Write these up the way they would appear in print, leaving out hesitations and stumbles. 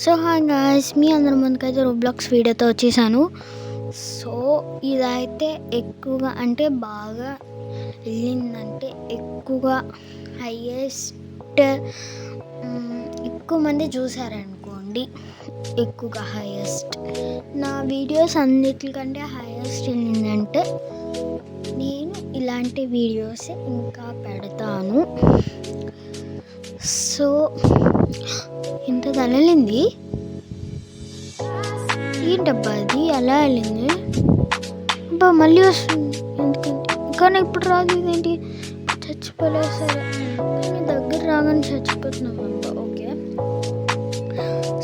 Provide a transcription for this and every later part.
So hi guys, మీ అందరి ముందుకైతే Roblox వీడియోతో వచ్చేసాను. సో ఇదైతే ఎక్కువగా అంటే బాగా వెళ్ళిందంటే ఎక్కువగా హైయెస్ట్ ఎక్కువ మంది చూసారనుకోండి. ఎక్కువగా హైయెస్ట్ నా వీడియోస్ అన్నిటికంటే హైయెస్ట్ వెళ్ళిందంటే నేను ఇలాంటి వీడియోస్ ఇంకా పెడతాను. సో ఇంత తలలింది ఏంటబ్బా, అది అలా వెళ్ళింది అబ్బా, మళ్ళీ వస్తుంది ఎందుకంటే కానీ ఇప్పుడు రాదు. ఇదేంటి చచ్చిపోలేదు, సరే కానీ దగ్గర రాగానే చచ్చిపోతున్నాం అబ్బా. ఓకే,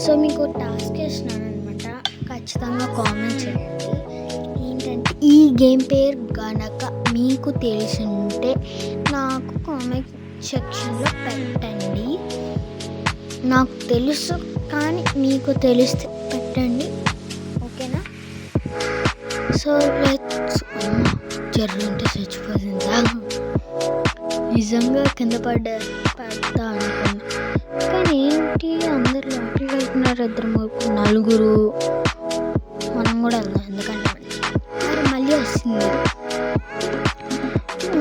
సో మీకు టాస్క్ వేసినాను అనమాట, ఖచ్చితంగా కామెంట్ చేయండి. ఏంటంటే ఈ గేమ్ పేరు గనక మీకు తెలిసి ఉంటే నాకు కామెంట్ సెక్షన్లో పెట్టండి. నాకు తెలుసు కానీ మీకు తెలిస్తే పెట్టండి, ఓకేనా? సో లెట్స్ జర్రుంటే చచ్చిపోతుందా, నిజంగా కింద పడతా అనుకోండి. కానీ ఏంటి అందరు లాటరీ వెళ్తున్నారు, ఇద్దరు నలుగురు, మనం కూడా వెళ్దాం ఎందుకంటే మరి మళ్ళీ వస్తుంది.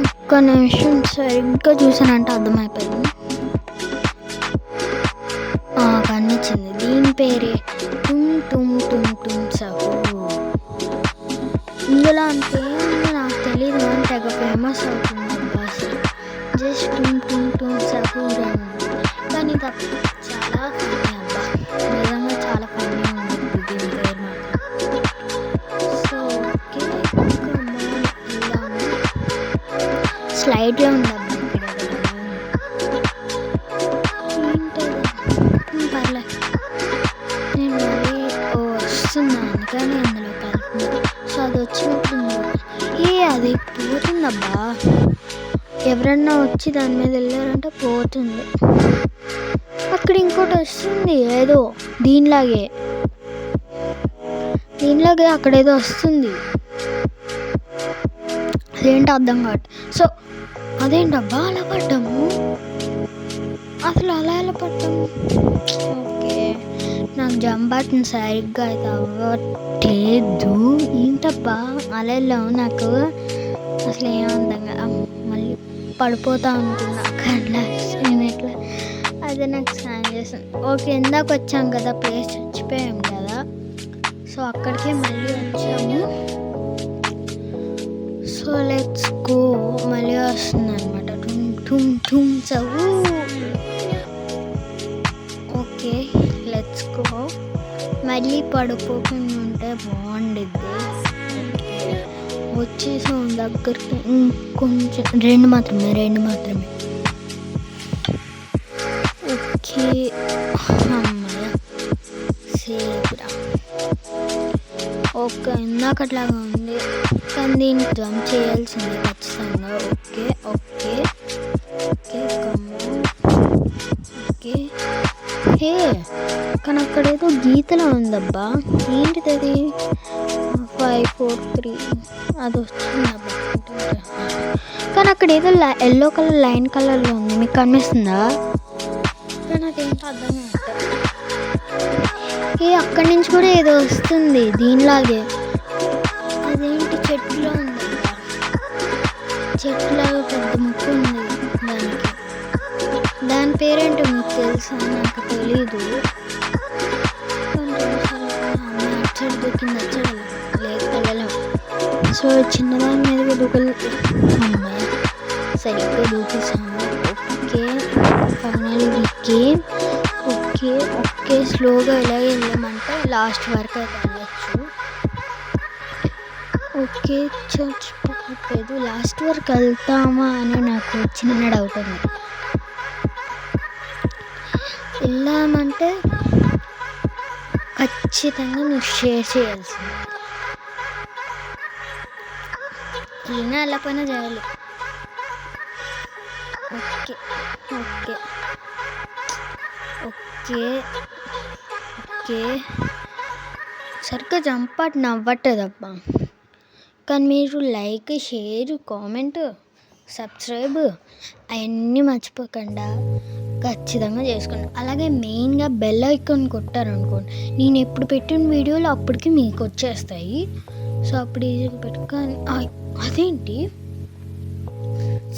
ఒక్క నిమిషం సరిగ్గా చూసానంటే అర్థమైపోయింది, కనిపించింది. దీని పేరే టుమ్ టుమ్ టుమ్ టుమ్ సహూర్. ఇందులో అంతే నాకు తెలియదు కానీ తెగ ఫేమస్ అవుతుంది అబ్బా. అసలు జస్ట్ టుమ్ టుమ్ టుమ్ సహూర్ అని, కానీ తప్ప చాలా ఫన్నీ అబ్బా, నిజంగా చాలా ఫన్నీ ఉంటుంది దీని పేరు మాత్రం. సో ఓకే, స్లైడ్లో ఉంది అబ్బా ఇక్కడ, నేను మళ్ళీ వస్తున్నాను కానీ అందులో కలుపుతున్నాను. సో అది వచ్చినప్పుడు అది పోతుందబ్బా, ఎవరన్నా వచ్చి దాని మీద వెళ్ళారంటే పోతుంది. అక్కడ ఇంకోటి వస్తుంది ఏదో దీనిలాగే అక్కడ ఏదో వస్తుంది, అదేంటో అర్థం కావట్లేదు. సో అదేంటబ్బా అలా పడ్డాము, అసలు అలా ఎలా పడ్డాము? ఓకే, నాకు జంప్ సరిగ్గా అయితే అవ్వట్లేదు. ఏంటబ్బా అలా వెళ్ళాము, నాకు అసలు ఏమందంగా మళ్ళీ పడిపోతా అనుకున్నా అట్లా నేను ఎట్లా అదే నాకు సాయం చేస్తాను. ఓకే, ఇందాక వచ్చాం కదా, ప్లేస్ చచ్చిపోయాం కదా, సో అక్కడికే మళ్ళీ వచ్చాము. సో లెట్స్ గో, మళ్ళీ వస్తుంది అనమాట టుమ్ టుమ్ టుమ్ సహూ. ఓకే లెట్స్ గో, మళ్ళీ పడిపోకుండా ఉంటే బాగుండిద్ది. వచ్చేసాం దగ్గరికి, ఇంకొంచెం రెండు మాత్రమే. ఓకే అమ్మయ్య, సేపురా. ఓకే, ఇందాకట్లాగా ఉంది కానీ దీన్ని జంప్ చేయాల్సింది ఖచ్చితంగా. Okay okay okay okay hey, కానీ అక్కడ ఏదో గీతలో ఉందబ్బా, ఏంటిది అది? 5 4 3 అది వచ్చిందబ్బా. కానీ అక్కడ ఏదో ఎల్లో కలర్ లైన్ కలర్లో ఉంది, మీకు కనిపిస్తుందా? కానీ అదేంటో అర్థం కావట్లేదు. అక్కడి నుంచి కూడా ఏదో వస్తుంది దీనిలాగే, అదేంటి చెట్టులో ఉందబ్బా, చెట్టులాగా పెద్ద ముక్కు ఉంది దానికి. దాని పేరేంటో మీకు తెలుసా? నాకు తెలీదు. అచ్చడి దూకింది, అచ్చడి లేదు వెళ్ళలేము. సో చిన్నదాని మీదగా అమ్మాయి సరిగ్గా దూకేసాము. Okay final game. ఓకే స్లోగా ఇలాగే వెళ్ళామంటే లాస్ట్ వరకు అయితే వెళ్ళచ్చు. ఓకే చచ్చిపోలేదు, లాస్ట్ వరకు వెళ్తామా అని నాకు చిన్న డౌట్ ఉంది. వెళ్ళామంటే ఖచ్చితంగా నువ్వు షేర్ చేయాల్సింది, వెళ్ళినా వెళ్ళకపోయినా చేయాలి. ఓకే ఓకే ఓకే ఓకే సరిగ్గా జంపాటు నవ్వట్టదబ్బా. కానీ మీరు లైక్, షేర్, కామెంట్, సబ్స్క్రైబ్ అవన్నీ మర్చిపోకుండా ఖచ్చితంగా చేసుకోండి. అలాగే మెయిన్గా బెల్ ఐకాన్ కొట్టారనుకోండి, నేను ఎప్పుడు పెట్టిన వీడియోలు అప్పటికి మీకు వచ్చేస్తాయి. సో అప్పుడు ఈజీగా పెట్టుకొని అదేంటి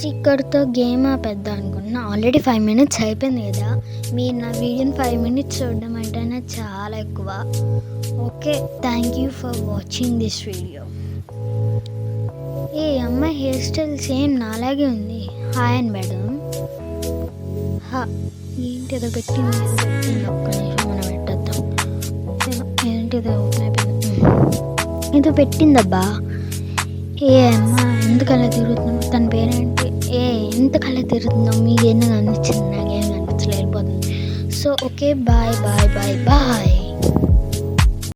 ఇక్కడితో గేమ్ ఆపేద్దాం అనుకున్నా. ఆల్రెడీ 5 minutes అయిపోయింది కదా. మీరు నా వీడియోని 5 minutes చూడడం అంటేనే చాలా ఎక్కువ. Okay, thank you for watching this video. ఏ అమ్మాయి హెయిర్ స్టైల్ సేమ్ నాలాగే ఉంది. హాయ్ అని మేడం. ఏంటి ఏదో పెట్టింది ఒక్క నిమిషం మనం పెట్టేద్దాం. ఏంటిదో ఓపెన్ అయిపోయింది. ఏదో పెట్టిందబ్బా. ఏ అమ్మా ఎందుకలా తిరుగుతున్నావు? తన పేరేంటి? ఎందుకలా తిరుగుతున్నావు? మీకు ఏమైనా అనిపించింది? నాకేం అనిపించలే, వెళ్ళిపోతుంది. So okay, bye bye bye bye.